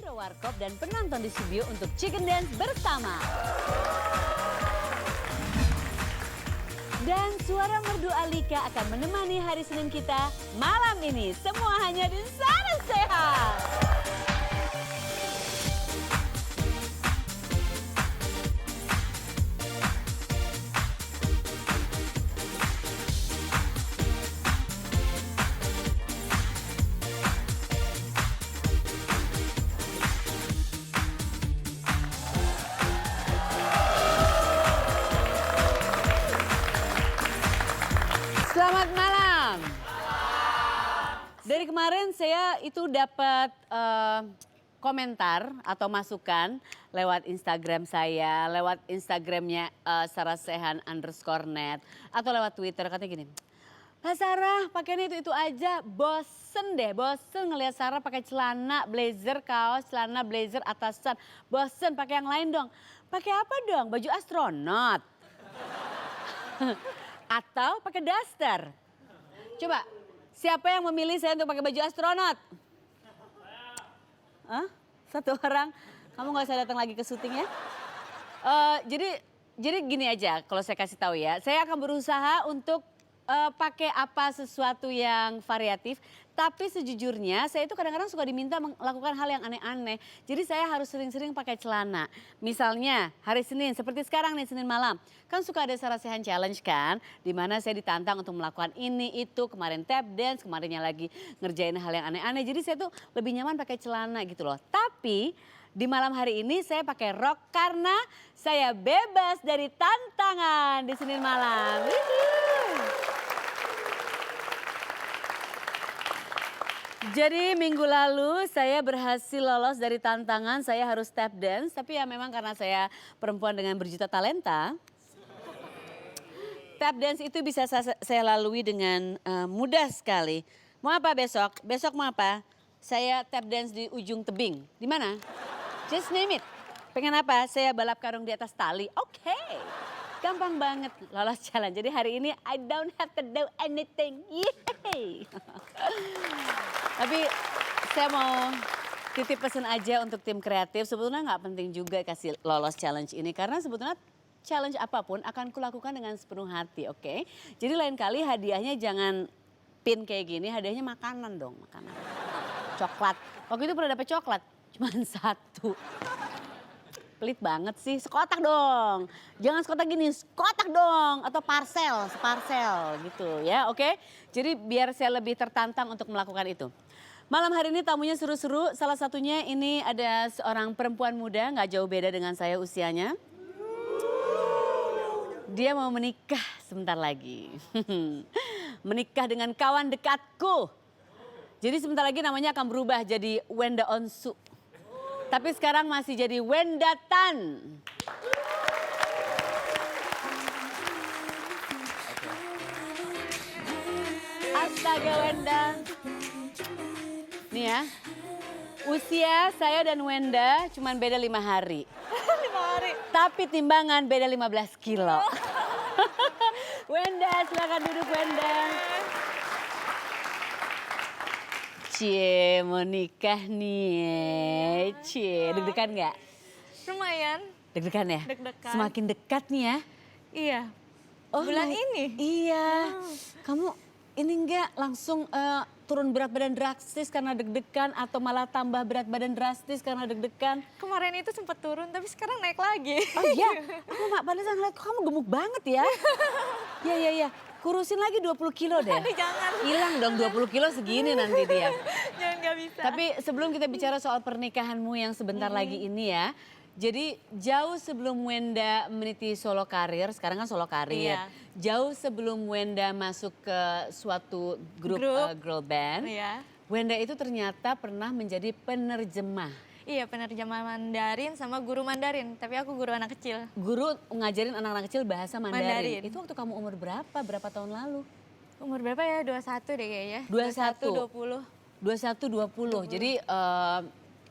Bro Warkop dan penonton di studio untuk Chicken Dance bersama. Dan suara merdu Alika akan menemani hari Senin kita malam ini. Semua hanya di Sana Sehat. Selamat malam. Dari kemarin saya itu dapat komentar atau masukan lewat Instagram saya, lewat Instagramnya sarasehan_net atau lewat Twitter katanya gini. Lah Sarah pakainya itu aja, bosen deh, bosen ngelihat Sarah pakai celana blazer, kaos, celana blazer atasan, bosen pakai yang lain dong. Pakai apa dong? Baju astronot. Atau pakai daster. Coba, siapa yang memilih saya untuk pakai baju astronot? Hah? Satu orang? Kamu gak usah datang lagi ke syuting ya? Jadi gini aja, kalau saya kasih tahu ya, saya akan berusaha untuk pakai apa sesuatu yang variatif. Tapi sejujurnya saya itu kadang-kadang suka diminta melakukan hal yang aneh-aneh. Jadi saya harus sering-sering pakai celana. Misalnya hari Senin, seperti sekarang nih Senin malam. Kan suka ada Sarasehan Challenge kan. Dimana saya ditantang untuk melakukan ini, itu. Kemarin tap dance, kemarinnya lagi ngerjain hal yang aneh-aneh. Jadi saya tuh lebih nyaman pakai celana gitu loh. Tapi di malam hari ini saya pakai rok karena saya bebas dari tantangan di Senin malam. Jadi minggu lalu saya berhasil lolos dari tantangan, saya harus tap dance. Tapi ya memang karena saya perempuan dengan berjuta talenta. Tap dance itu bisa saya lalui dengan mudah sekali. Mau apa besok? Besok mau apa? Saya tap dance di ujung tebing. Di mana? Just name it. Pengen apa? Saya balap karung di atas tali. Oke. Gampang banget lolos challenge. Jadi hari ini I don't have to do anything. Yeay. Tapi saya mau titip pesan aja untuk tim kreatif. Sebetulnya nggak penting juga kasih lolos challenge ini. Karena sebetulnya challenge apapun akan kulakukan dengan sepenuh hati, oke? Jadi lain kali hadiahnya jangan pin kayak gini, hadiahnya makanan dong, makanan. Coklat. Waktu itu pernah dapet coklat, cuma satu. Pelit banget sih, sekotak dong. Jangan sekotak gini, sekotak dong. Atau parsel, separsel gitu ya, oke? Jadi biar saya lebih tertantang untuk melakukan itu. Malam hari ini tamunya seru-seru, salah satunya ini ada seorang perempuan muda, gak jauh beda dengan saya usianya. Dia mau menikah sebentar lagi. Menikah dengan kawan dekatku. Jadi sebentar lagi namanya akan berubah jadi Wenda Onsu. Tapi sekarang masih jadi Wenda Tan. Astaga Wenda. Nih ya, usia saya dan Wenda cuma beda 5 hari. 5 hari. Tapi timbangan beda 15 kilo. Wenda, silakan duduk Wenda. Cie, mau nikah nih. Cie, deg-degan nggak? Lumayan. Deg-degan ya? Deg-degan. Semakin dekat nih ya. Iya. Oh, Bulan ini? Iya. Kamu ini enggak langsung turun berat badan drastis karena deg-degan atau malah tambah berat badan drastis karena deg-degan? Kemarin itu sempat turun tapi sekarang naik lagi. Oh iya, aku nggak pantesan ngeliat kok kamu gemuk banget ya. Iya. Kurusin lagi 20 kilo deh. Jangan. Hilang dong 20 kilo segini nanti dia. Jangan, nggak bisa. Tapi sebelum kita bicara soal pernikahanmu yang sebentar lagi ini ya. Jadi jauh sebelum Wenda meniti solo karir, sekarang kan solo karir. Iya. Jauh sebelum Wenda masuk ke suatu grup girl band. Iya. Wenda itu ternyata pernah menjadi penerjemah. Iya, penerjemah Mandarin sama guru Mandarin. Tapi aku guru anak kecil. Guru ngajarin anak-anak kecil bahasa Mandarin. Mandarin. Itu waktu kamu umur berapa? Berapa tahun lalu? Umur berapa ya? 21 deh kayaknya. 21. 20. 21, 20. Jadi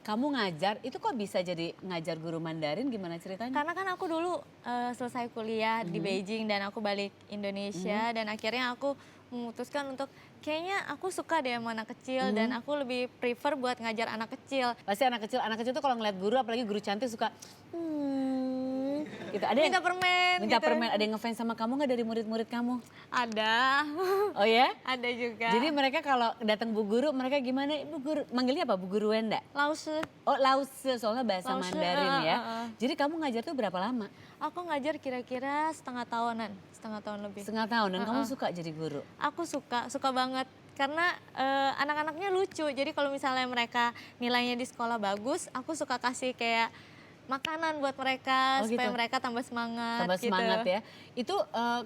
kamu ngajar, itu kok bisa jadi ngajar guru Mandarin, gimana ceritanya? Karena kan aku dulu selesai kuliah di Beijing dan aku balik Indonesia dan akhirnya aku memutuskan untuk kayaknya aku suka deh sama anak kecil dan aku lebih prefer buat ngajar anak kecil. Pasti anak kecil tuh kalau ngeliat guru, apalagi guru cantik suka gitu. Ada yang Minta permen minta gitu. permen, ada yang ngefans sama kamu nggak dari murid-murid kamu? Ada. Oh ya? Ada juga. Jadi mereka kalau datang Bu Guru, mereka gimana? Bu Guru, manggilnya apa? Bu Guru Wenda? Lause. Oh Lause, soalnya bahasa Lause, Mandarin ya. Jadi kamu ngajar tuh berapa lama? Aku ngajar kira-kira setengah tahunan, setengah tahun lebih. Setengah tahun, dan kamu suka jadi guru? Aku suka banget. Karena anak-anaknya lucu, jadi kalau misalnya mereka nilainya di sekolah bagus, aku suka kasih kayak makanan buat mereka Oh, supaya gitu. mereka tambah semangat. Tambah gitu. semangat ya. Itu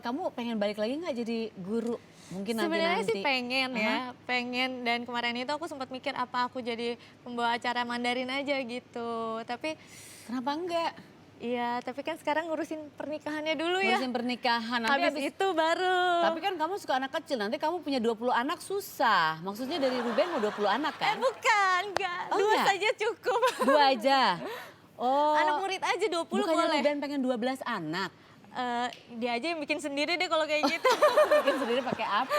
kamu pengen balik lagi nggak jadi guru? Mungkin Sebenarnya nanti-nanti. sih pengen ya, pengen. Dan kemarin itu aku sempat mikir apa aku jadi pembawa acara Mandarin aja gitu. Tapi Kenapa enggak? iya, tapi kan sekarang ngurusin pernikahannya dulu ya. Ngurusin pernikahan. Nanti Habis itu baru. Tapi kan kamu suka anak kecil, nanti kamu punya 20 anak susah. Maksudnya dari Ruben mau 20 anak kan? Bukan, enggak. Oh, Dua enggak? saja cukup. 2 aja? Oh. Anak murid aja 20 Bukannya boleh. Ruben pengen 12 anak? Dia aja yang bikin sendiri deh kalau kayak gitu. Bikin sendiri pakai apa?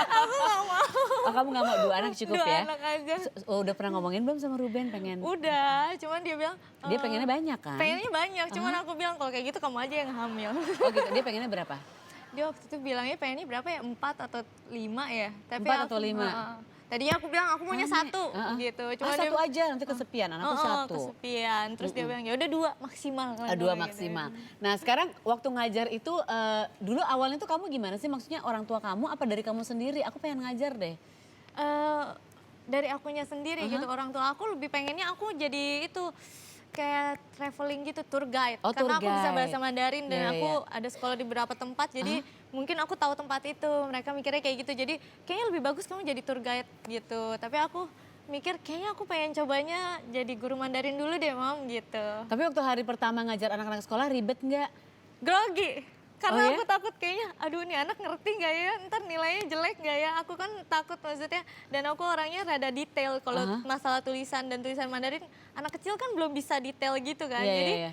Aku gak mau. Oh kamu gak mau 2 anak cukup 2 ya? anak aja. Oh, udah pernah ngomongin belum sama Ruben pengen? Udah, cuman dia bilang. Dia pengennya banyak kan? Pengennya banyak, cuman aku bilang kalau kayak gitu kamu aja yang hamil. Oh gitu, dia pengennya berapa? Dia waktu itu bilangnya pengennya berapa ya? 4 atau 5 ya. Tapi 4 atau 5? Tadinya aku bilang aku maunya 1 gitu. Cuma Cuman satu aja, nanti kesepian, anakku 1. kesepian. Terus dia bilang ya udah 2 maksimal. kalau 2 gitu. maksimal. Nah sekarang waktu ngajar itu dulu awalnya tuh kamu gimana sih? Maksudnya orang tua kamu apa dari kamu sendiri? Aku pengen ngajar deh. Dari akunya sendiri gitu. Orang tua aku lebih pengennya aku jadi itu kayak traveling gitu, tour guide. Oh, Karena tour aku bisa guide. bahasa Mandarin dan Iya, aku iya. ada sekolah di beberapa tempat. Jadi mungkin aku tahu tempat itu. Mereka mikirnya kayak gitu. Jadi kayaknya lebih bagus kamu jadi tour guide gitu. Tapi aku mikir kayaknya aku pengen cobanya jadi guru Mandarin dulu deh Mam gitu. Tapi waktu hari pertama ngajar anak-anak sekolah ribet nggak? Grogi. Karena Oh, ya? aku takut kayaknya, aduh nih anak ngerti nggak ya, ntar nilainya jelek nggak ya. Aku kan takut maksudnya, dan aku orangnya rada detail kalau masalah tulisan dan tulisan Mandarin. Anak kecil kan belum bisa detail gitu kan. Iya, Jadi iya,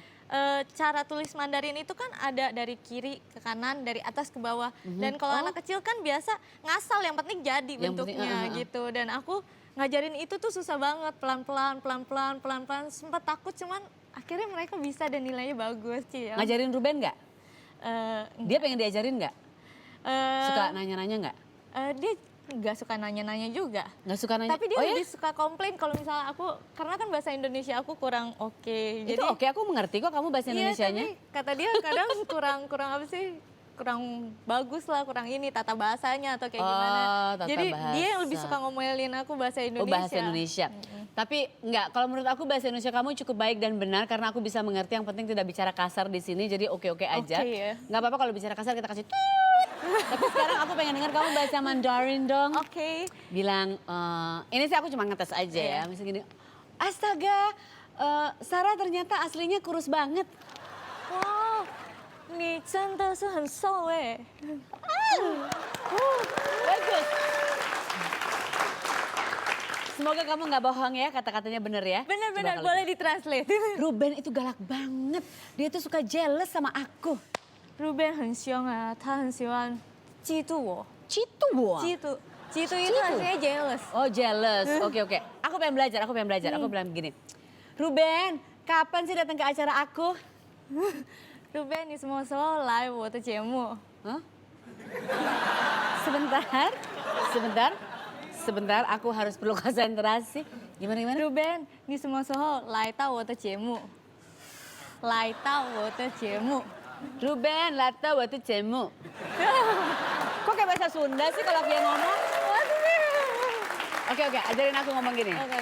cara tulis Mandarin itu kan ada dari kiri ke kanan, dari atas ke bawah. Dan kalau anak kecil kan biasa ngasal, yang penting jadi Yang penting, bentuknya gitu. Dan aku ngajarin itu tuh susah banget, pelan-pelan, pelan-pelan, pelan-pelan. Sempat takut cuman akhirnya mereka bisa dan nilainya bagus sih ya. Ngajarin Ruben nggak? Dia pengen diajarin nggak? Suka nanya-nanya nggak? Dia nggak suka nanya-nanya juga. Nggak suka nanya? Tapi dia oh ya? lebih suka komplain kalau misalnya aku, karena kan bahasa Indonesia aku kurang oke. Itu oke, aku mengerti kok kamu bahasa Iya, Indonesianya. tapi kata dia kadang kurang apa sih? Kurang bagus lah, kurang ini tata bahasanya atau kayak gimana. Oh, tata Jadi dia yang lebih bahasa. suka ngomelin aku bahasa Indonesia. Oh bahasa Indonesia. Tapi enggak, kalau menurut aku bahasa Indonesia kamu cukup baik dan benar karena aku bisa mengerti, yang penting tidak bicara kasar di sini, jadi oke-oke aja. Oke, ya. Nggak apa-apa kalau bicara kasar kita kasih tut. Tapi sekarang aku pengen dengar kamu bahasa Mandarin dong. Oke. Bilang, ini sih aku cuma ngetes aja ya, misalnya gini. Astaga, Sarah ternyata aslinya kurus banget. Wow, 你真的是很瘦哎。 Bagus. Semoga kamu nggak bohong ya, kata-katanya bener ya. Benar-benar Coba kalau boleh ditranslate. Ruben itu galak banget. Dia tuh suka jealous sama aku. 路边很凶啊，他很喜欢嫉妒我。 Citu boh. 嫉妒itu artinya jealous. Oh jealous. Oke oke. Aku pengen belajar. Aku bilang begini. Ruben, kapan sih datang ke acara aku? 路边，你什么时候来我的节目？ Hah? Sebentar. Aku harus perlu konsentrasi. Gimana? 路边，你什么时候来到我的节目？来到我的节目。 Ruben, lata waktu cemu. Kok kayak bahasa Sunda sih kalau dia ngomong? Oke, ajarin aku ngomong gini. Oke.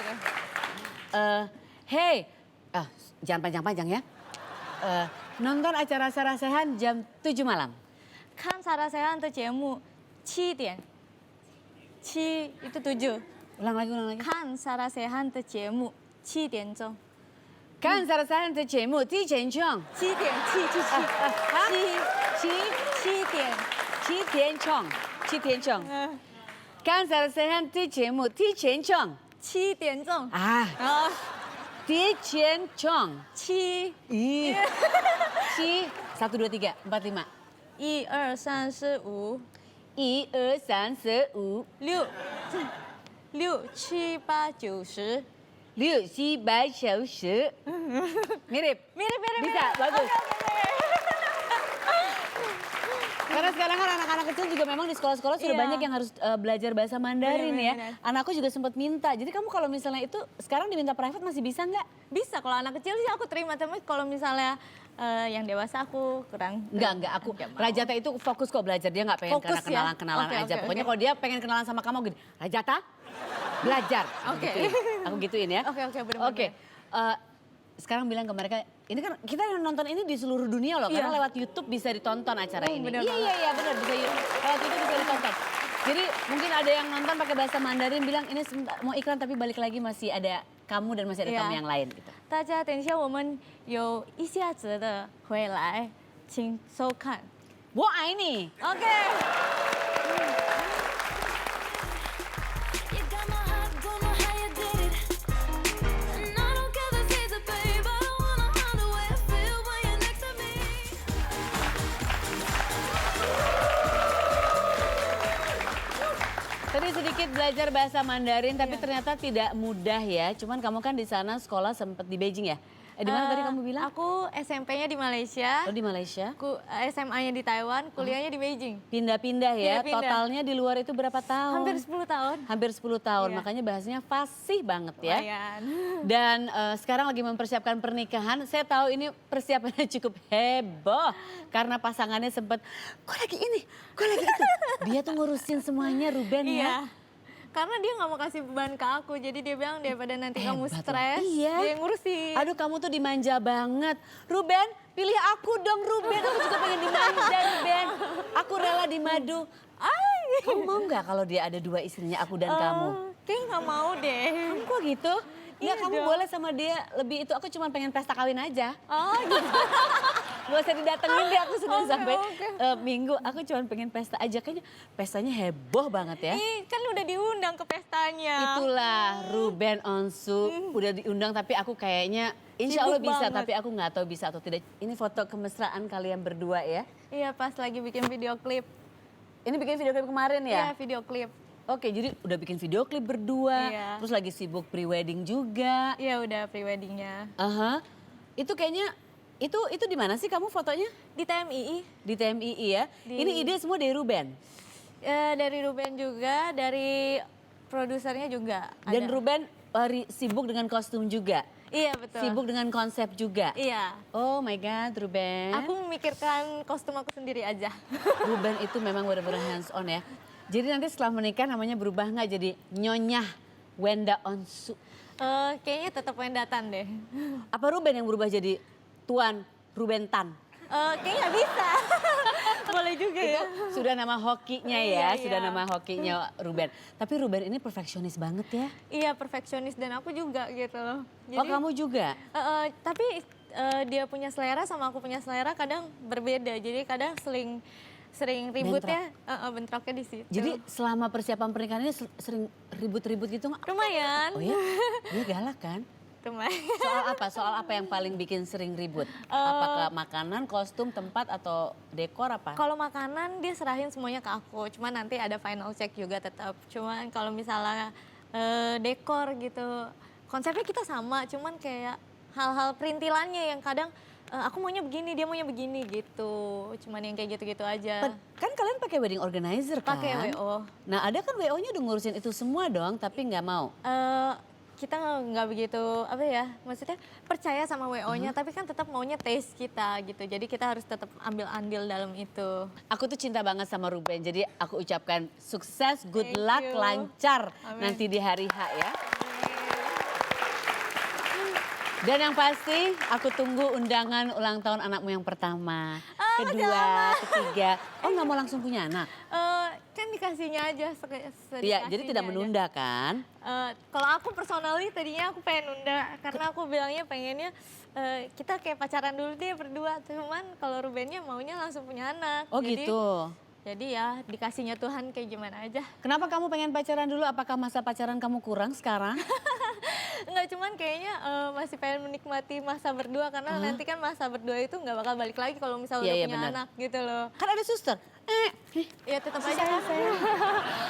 Hey, jangan panjang-panjang ya. Nonton acara Sarah Sehan jam 7 malam. 看Sarah Sehan的节目7点，7 itu 7。 Ulang lagi. 看Sarah Sehan 的节目7点钟。 Kan Sarah Sehan 的节目提前冲。 7点7就7 7点。 7点冲。Kan Sarah Sehan 的节目提前冲。 7点钟。 Ah, 然后提前冲。 7 Ih. 7, 1, 2, 3, 4, 5. 1 2 3 4 5。1、2、3、4、5。六七八九十。 6、7、8、9、10. Mirip? Mirip. Bisa, bagus. Karena sekarang kan anak-anak kecil juga memang di sekolah-sekolah sudah Iya. banyak yang harus belajar bahasa Mandarin ya. Benar. Anakku juga sempat minta. Jadi kamu kalau misalnya itu sekarang diminta private masih bisa nggak? Bisa, kalau anak kecil sih aku terima, tapi kalau misalnya yang dewasa aku kurang. Enggak, aku Nggak mau. Rajata itu fokus kok belajar, dia nggak pengen Fokus karena ya? kenalan-kenalan Oke, aja. oke, Pokoknya oke. kalau dia pengen kenalan sama kamu gini, Rajata belajar. Oke. Aku gituin ya. Oke, benar-benar. Oke, sekarang bilang ke mereka, ini kan kita yang nonton ini di seluruh dunia loh, karena Iya. lewat YouTube bisa ditonton acara ini. benar Iya benar, bisa lewat YouTube bisa ditonton. Jadi mungkin ada yang nonton pakai bahasa Mandarin bilang ini mau iklan tapi balik lagi masih ada kamu dan masih ada Iya. kamu yang lain gitu. 大家等一下，我们有一下子的回来，请收看。 Wah ini. Oke. You got my heart, don't know how you did it. And I don't care the season, babe. I don't wanna hide the way I feel when you're next to me. Tadi sedikit belajar bahasa Mandarin tapi ternyata tidak mudah ya. Cuman kamu kan di sana sekolah sempat di Beijing ya? Di mana tadi kamu bilang? Aku SMP-nya di Malaysia, Oh di Malaysia. aku SMA-nya di Taiwan, kuliahnya di Beijing. Pindah-pindah ya. Pindah-pindah. Totalnya di luar itu berapa tahun? Hampir 10 tahun. Hampir 10 tahun. Iya. Makanya bahasanya fasih banget ya. Lumayan. Dan sekarang lagi mempersiapkan pernikahan. Saya tahu ini persiapannya cukup heboh. Karena pasangannya sempat, kok lagi ini, kok lagi itu. Dia tuh ngurusin semuanya Ruben ya. Iya. Karena dia nggak mau kasih beban ke aku, jadi dia bilang daripada nanti kamu Hebat loh. stres, Iya. dia yang ngurusin. Aduh kamu tuh dimanja banget. Ruben, pilih aku dong Ruben. Aku juga pengen dimanja Ruben. Aku rela dimadu. Kamu mau nggak kalau dia ada dua istrinya, aku dan kamu? Kayaknya nggak mau deh. Kamu kok gitu? Ya Iya kamu dong. boleh sama dia lebih itu. Aku cuma pengen pesta kawin aja. Oh gitu. Gak usah didatengin deh, aku sudah Oke, sampai oke. Minggu. Aku cuma pengen pesta aja. Kayaknya pestanya heboh banget ya. Ih, kan udah diundang ke pestanya. Itulah Ruben Onsu udah diundang tapi aku kayaknya insya Allah Sibuk bisa banget. tapi aku nggak tahu bisa atau tidak. Ini foto kemesraan kalian berdua ya. Iya, pas lagi bikin video klip. Ini bikin video klip kemarin Iya, ya? video klip. Oke jadi udah bikin video klip berdua. Iya. Terus lagi sibuk pre-wedding juga. Iya, udah pre-weddingnya. Aha. Itu kayaknya, itu di mana sih kamu fotonya? Di TMII, Di TMII ya? Ini ide semua dari Ruben? dari Ruben juga, dari produsernya juga. Dan ada. Ruben sibuk dengan kostum juga? Iya, betul. Sibuk dengan konsep juga? Iya. Oh my God Ruben. Aku memikirkan kostum aku sendiri aja. Ruben itu memang benar-benar hands on ya. Jadi nanti setelah menikah namanya berubah nggak jadi Nyonya Wenda Onsu? Kayaknya tetap Wendatan deh. Apa Ruben yang berubah jadi Tuan Ruben Tan? Kayaknya nggak bisa. Boleh juga ya. Sudah nama hokinya Iya, ya, sudah iya. nama hokinya Ruben. Tapi Ruben ini perfeksionis banget ya. Iya, perfeksionis dan aku juga gitu. Oh kamu juga? Tapi dia punya selera sama aku punya selera kadang berbeda. Jadi kadang sering ribut ya, bentroknya di situ. Jadi selama persiapan pernikahan ini sering ribut-ribut gitu nggak? lumayan. Oh ya? Dia galak kan? Lumayan. Soal apa? Soal apa yang paling bikin sering ribut? Apakah makanan, kostum, tempat, atau dekor apa? Kalau makanan dia serahin semuanya ke aku. Cuman nanti ada final check juga tetap. Cuman kalau misalnya dekor gitu, konsepnya kita sama. Cuman kayak hal-hal perintilannya yang kadang aku maunya begini, dia maunya begini gitu. Cuman yang kayak gitu-gitu aja. Kan kalian pakai wedding organizer kan? Pakai WO. Nah ada kan WO-nya udah ngurusin itu semua dong, tapi nggak mau. Kita nggak begitu apa ya, maksudnya percaya sama WO-nya, tapi kan tetap maunya taste kita gitu. Jadi kita harus tetap ambil andil dalam itu. Aku tuh cinta banget sama Ruben, jadi aku ucapkan sukses, good Thank luck, you. lancar Amin. nanti di hari H ya. Dan yang pasti aku tunggu undangan ulang tahun anakmu yang pertama, kedua, ketiga. Oh nggak mau langsung punya anak? Kan dikasihnya aja. Iya, jadi tidak menunda kan? Kalau aku personally tadinya aku pengen nunda karena aku bilangnya pengennya kita kayak pacaran dulu deh berdua. Cuman kalau Rubennya maunya langsung punya anak. Oh Jadi, gitu. Jadi ya dikasihnya Tuhan kayak gimana aja. Kenapa kamu pengen pacaran dulu? Apakah masa pacaran kamu kurang sekarang? Enggak, cuman kayaknya masih pengen menikmati masa berdua karena nanti kan masa berdua itu nggak bakal balik lagi kalau misalnya Iya, udah iya, punya benar. anak gitu loh. Kan ada suster. Ya tetap aja kan.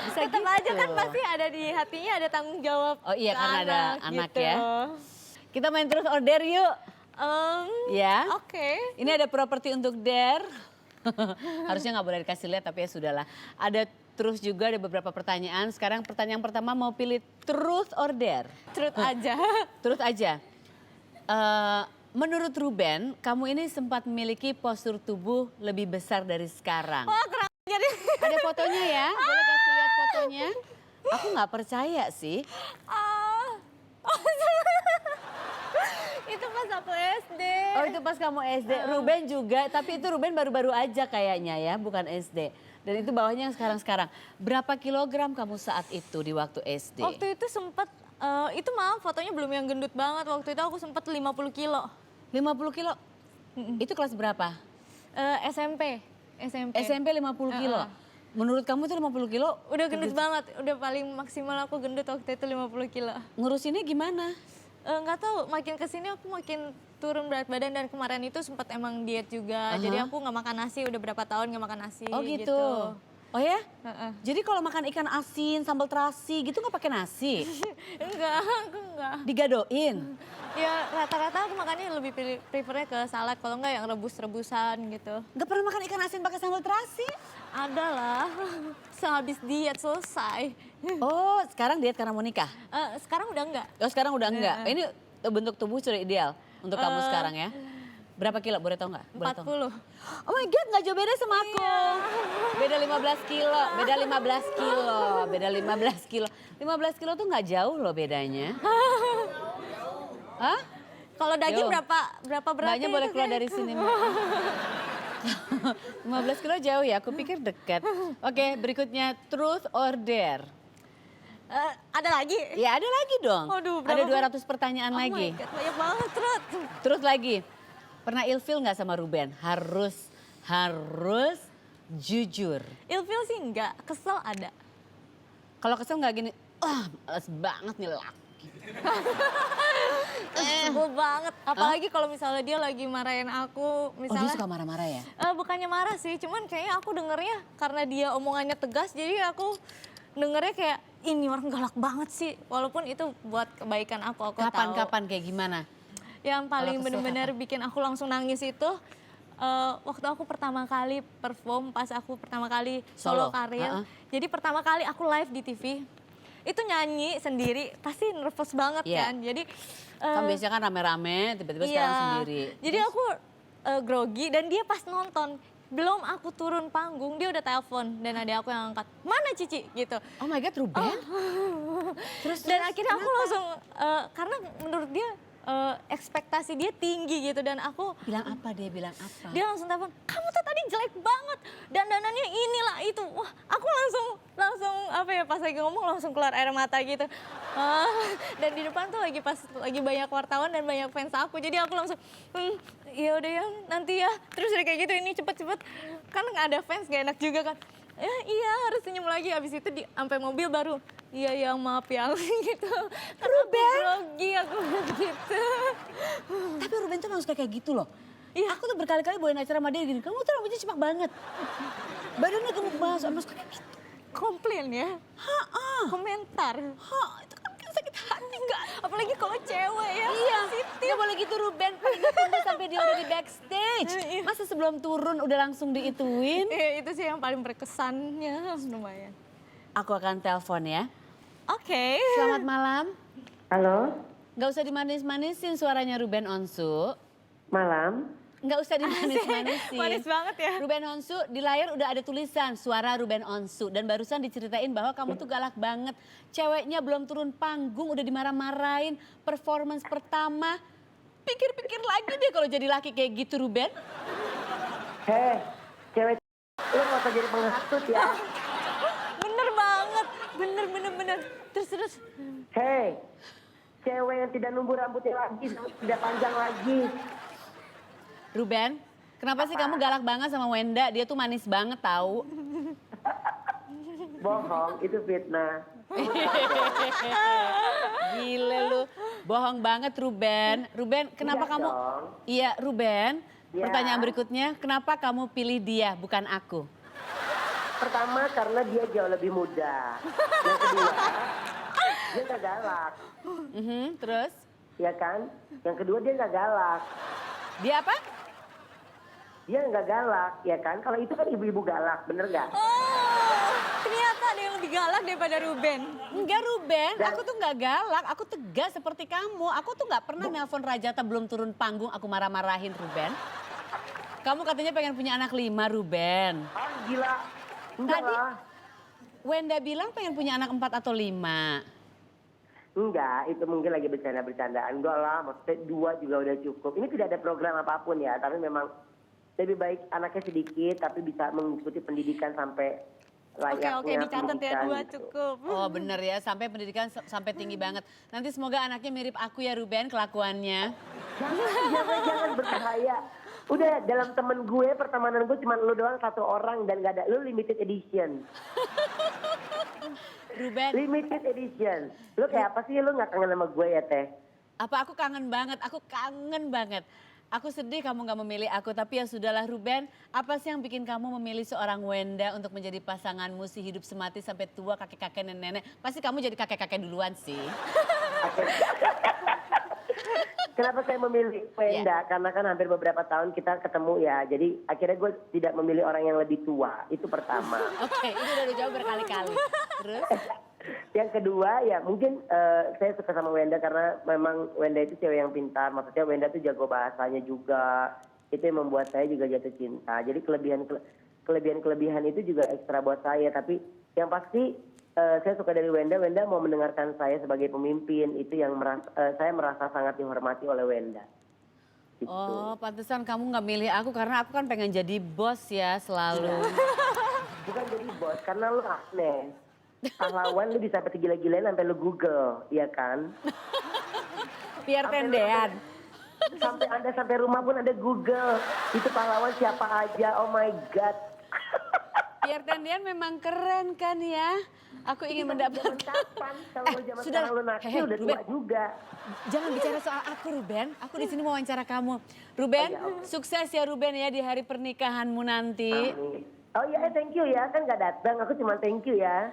Bisa Tetap aja kan gitu. pasti ada di hatinya ada tanggung jawab. Oh iya, ke karena ada anak gitu. ya. Kita main terus order yuk. Ya. Oke. Ini ada properti untuk dare. Harusnya nggak boleh dikasih lihat tapi ya sudahlah. Ada terus juga ada beberapa pertanyaan. Sekarang pertanyaan pertama mau pilih truth or dare? Truth aja. Truth aja. Menurut Ruben, kamu ini sempat memiliki postur tubuh lebih besar dari sekarang. Wah kurang jadi. Ada fotonya ya? Boleh kasih lihat fotonya? Aku nggak percaya sih. Itu pas aku SD. Oh itu pas kamu SD. Ruben juga, tapi itu Ruben baru-baru aja kayaknya ya, bukan SD. Dan itu bawahnya yang sekarang-sekarang. Berapa kilogram kamu saat itu di waktu SD? Waktu itu sempat itu maaf fotonya belum yang gendut banget. Waktu itu aku sempat 50 kilo. 50 kilo? Itu kelas berapa? SMP. SMP 50 kilo? Menurut kamu itu 50 kilo? Udah gendut banget. Udah paling maksimal aku gendut waktu itu 50 kilo. Ngurusinnya gimana? Nggak tahu, makin kesini aku makin turun berat badan dan kemarin itu sempat emang diet juga. Jadi aku nggak makan nasi, udah berapa tahun nggak makan nasi. Oh gitu. Oh ya? Heeh. Jadi kalau makan ikan asin, sambal terasi gitu nggak pakai nasi? Enggak, aku enggak. Digadoin? Ya rata-rata aku makannya lebih prefernya ke salad, kalau enggak yang rebus-rebusan gitu. Nggak pernah makan ikan asin pakai sambal terasi? Ada lah, sehabis diet selesai. Oh sekarang diet karena mau nikah? Sekarang udah enggak. Oh sekarang udah enggak? Ini bentuk tubuh sudah ideal untuk kamu sekarang ya? Berapa kilo? Boleh tau nggak? Boleh tahu nggak? 40. Oh my god, nggak jauh beda sama aku. Beda 15 kilo, beda 15 kilo, beda 15 kilo. 15 kilo tuh nggak jauh loh bedanya. Hah? Kalau daging Yo. berapa beratnya? Mbaknya boleh itu keluar kayak- dari sini, Mbak. 15 kilo jauh ya, aku pikir dekat. Oke, berikutnya truth or dare. Ada lagi? Ya ada lagi dong. Waduh, ada berapa 200 pertanyaan Oh lagi. my God, banyak banget terus. Terus lagi, pernah ilfil nggak sama Ruben? Harus jujur. Ilfil sih enggak, kesel ada. Kalau kesel nggak gini, males banget nih laki. Sebel banget. Apalagi kalau misalnya dia lagi marahin aku. Oh dia Misalnya, suka marah-marah ya? bukannya marah sih, cuman kayaknya aku dengernya karena dia omongannya tegas. Jadi aku dengernya kayak, ini orang galak banget sih. Walaupun itu buat kebaikan aku tahu. Kapan-kapan kayak gimana? Yang paling Kalau kesel bener-bener bikin aku langsung nangis itu waktu aku pertama kali perform, pas aku pertama kali Solo, solo karir. ha-ha. Jadi pertama kali aku live di TV, itu nyanyi sendiri pasti nervous banget Iya. kan. Jadi Kan biasanya kan rame-rame, tiba-tiba sekarang sendiri. jadi aku grogi dan dia pas nonton. Belum aku turun panggung, dia udah telepon dan ada aku yang angkat. Mana Cici? Gitu. Oh my god, Ruben? Dan akhirnya aku langsung, karena menurut dia ekspektasi dia tinggi gitu dan aku Bilang apa dia, bilang apa? dia langsung telepon, kamu tuh tadi jelek banget, dandanannya inilah itu. Wah, aku langsung apa ya, pas lagi ngomong langsung keluar air mata gitu. Dan di depan tuh lagi banyak wartawan dan banyak fans aku, jadi aku langsung, ya udah ya nanti ya. Terus udah kayak gitu, ini cepet-cepet, kan nggak ada fans gak enak juga kan. Iya harus senyum lagi, abis itu sampai mobil baru, iya ya maaf ya gitu. Karena aku grogi, aku gitu. Tapi Ruben tuh memang suka kayak gitu loh. Iya. Aku tuh berkali-kali bawain acara sama dia gini, kamu tuh rambutnya cepak banget. Badannya gemuk banget, sama suka kayak gitu. Komplain ya, komentar. Itu kan bikin sakit hati enggak? Apalagi kalau cewek ya. Iya, sensitif. nggak boleh gitu Ruben. Paling nggak tunggu sampai dia udah di backstage. Iya. Masa sebelum turun udah langsung diituin? Itu sih yang paling berkesannya, lumayan. Aku akan telepon ya. Oke. Selamat malam. Halo, Nggak usah dimanis-manisin suaranya Ruben Onsu. malam. Nggak usah dimanis-manisin. Manis banget ya. Ruben Onsu, di layar udah ada tulisan suara Ruben Onsu. Dan barusan diceritain bahwa kamu tuh galak banget. Ceweknya belum turun panggung udah dimarah-marahin. Performance pertama. Pikir-pikir lagi deh kalau jadi laki kayak gitu Ruben. Heh, cewek lu gak usah jadi penghasut ya. Bener banget, bener. Terus. Hei, cewek yang tidak numbuh rambutnya lagi, tidak panjang lagi. Ruben, Kenapa sih kamu galak banget sama Wenda? Dia tuh manis banget tahu. Bohong, itu fitnah. Gila lu, bohong banget Ruben. Ruben, kenapa Iya kamu? dong. Iya Ruben. Iya. Pertanyaan berikutnya, kenapa kamu pilih dia bukan aku? Pertama karena dia jauh lebih muda. Yang kedua, dia nggak galak, Terus, ya kan? Yang kedua dia nggak galak. dia apa? Dia nggak galak, ya kan? Kalau itu kan ibu-ibu galak, bener nggak? Oh, ternyata ada yang lebih galak daripada Ruben. Enggak Ruben, Dan- aku tuh nggak galak, aku tegas seperti kamu. Aku tuh nggak pernah nelpon Rajata belum turun panggung, aku marah-marahin Ruben. Kamu katanya pengen punya anak 5 Ruben. Ah gila, enggak Tadi- lah. Wenda bilang pengen punya anak 4 atau 5. Enggak, itu mungkin lagi bercanda-bercandaan. Enggak lah, maksudnya 2 juga udah cukup. Ini tidak ada program apapun ya, tapi memang lebih baik anaknya sedikit tapi bisa mengikuti pendidikan sampai layaknya Oke, dicatat ya, pendidikan 2 gitu. cukup. Oh bener ya, sampai pendidikan sampai tinggi banget. Nanti semoga anaknya mirip aku ya Ruben kelakuannya. Jangan berbahaya. Udah dalam temen gue, pertemanan gue cuma lu doang 1 orang dan gak ada, lu limited edition. Ruben, Limited edition. Lu kayak apa sih, lu gak kangen sama gue ya Teh? apa aku kangen banget, aku kangen banget. Aku sedih kamu gak memilih aku, tapi ya sudahlah Ruben. Apa sih yang bikin kamu memilih seorang Wenda untuk menjadi pasanganmu hidup semati sampai tua kakek-kakek nenek-nenek? Pasti kamu jadi kakek-kakek duluan sih. Kenapa saya memilih Wenda? Karena kan hampir beberapa tahun kita ketemu ya. Jadi akhirnya gue tidak memilih orang yang lebih tua. Itu pertama. Oke, itu udah dijawab berkali-kali. Terus? Yang kedua ya mungkin saya suka sama Wenda karena memang Wenda itu cewek yang pintar. Maksudnya Wenda tuh jago bahasanya juga. Itu yang membuat saya juga jatuh cinta. Jadi kelebihan itu juga ekstra buat saya. Tapi yang pasti saya suka dari Wenda. Wenda mau mendengarkan saya sebagai pemimpin. Itu yang saya merasa sangat dihormati oleh Wenda. Gitu. Oh, pantesan kamu nggak milih aku karena aku kan pengen jadi bos ya selalu. Bukan jadi bos, karena lu aneh. Pahlawan lu bisa sampai gila-gilain sampai lu Google, iya kan? Biar tendean. Sampai rumah pun ada Google. Itu pahlawan siapa aja, oh my God. Biar tendean memang keren kan ya. Aku ingin mendapatkan. Zaman kapan? Kalau lu zaman sudah sekarang lu naksir Hehe, udah tua Ruben. juga. Jangan bicara soal aku Ruben. Aku di sini mau wawancara kamu. Ruben, Oh, ya, oke. sukses ya Ruben ya di hari pernikahanmu nanti. Amin. Oh iya, thank you ya. Kan gak datang, aku cuma thank you ya.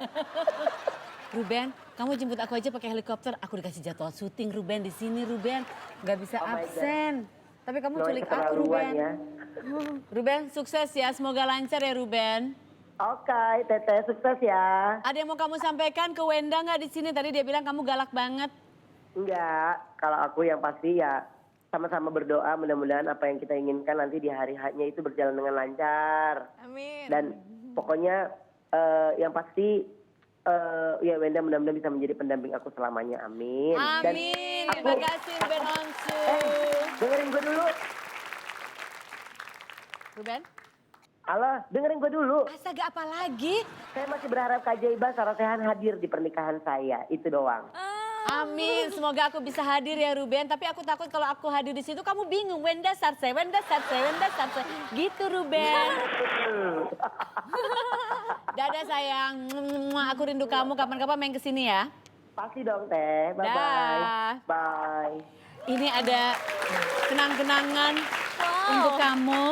Ruben, kamu jemput aku aja pakai helikopter. Aku dikasih jadwal syuting Ruben di sini Ruben. Gak bisa Oh my God. absen. Tapi kamu Noe culik aku keterlaluan Ruben. ya. Ruben, sukses ya. Semoga lancar ya Ruben. Oke, Teteh, sukses ya. Ada yang mau kamu sampaikan ke Wenda nggak di sini? Tadi dia bilang kamu galak banget. Enggak, kalau aku yang pasti ya sama-sama berdoa mudah-mudahan apa yang kita inginkan nanti di hari hanya itu berjalan dengan lancar. Amin. Dan pokoknya yang pasti ya Wenda mudah-mudahan bisa menjadi pendamping aku selamanya. Amin. Dan Amin. aku- Terima kasih Ruben Onsu. dengerin gue dulu. Ruben, Halo, dengerin gue dulu. astaga apa lagi? Saya masih berharap Kak Jaiba Sarasehan hadir di pernikahan saya. Itu doang. Amin, semoga aku bisa hadir ya Ruben. Tapi aku takut kalau aku hadir di situ kamu bingung. Wenda Sarse, Wenda Sarse, Wenda Sarse. Gitu Ruben. Dadah sayang. Aku rindu kamu. Kapan-kapan main kesini ya. Pasti dong Teh. Bye-bye. Dah. Bye. Ini ada kenang-kenangan Wow. untuk kamu.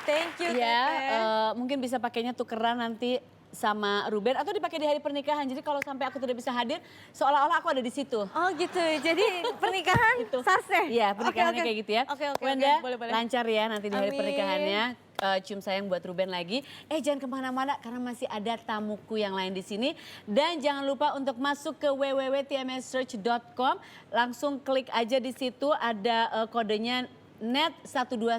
Thank you, Ya, Teteh. mungkin bisa pakainya tukeran nanti sama Ruben atau dipakai di hari pernikahan. Jadi kalau sampai aku tidak bisa hadir, seolah-olah aku ada di situ. Oh gitu, jadi pernikahan Sarse? Iya, pernikahannya Oke, oke. kayak gitu ya. Oke, oke, Wenda, boleh, boleh. lancar ya nanti di hari Amin. pernikahannya. Cium sayang buat Ruben lagi. Jangan kemana-mana karena masih ada tamuku yang lain di sini. Dan jangan lupa untuk masuk ke www.tmssearch.com. Langsung klik aja di situ ada kodenya net 121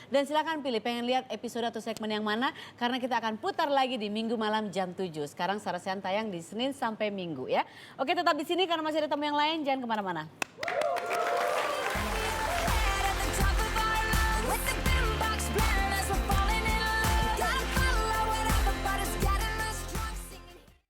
dan silakan pilih pengen lihat episode atau segmen yang mana karena kita akan putar lagi di Minggu malam jam 7. Sekarang Sarasehan tayang di Senin sampai Minggu ya. Oke, tetap di sini karena masih ada tamu yang lain, jangan kemana-mana.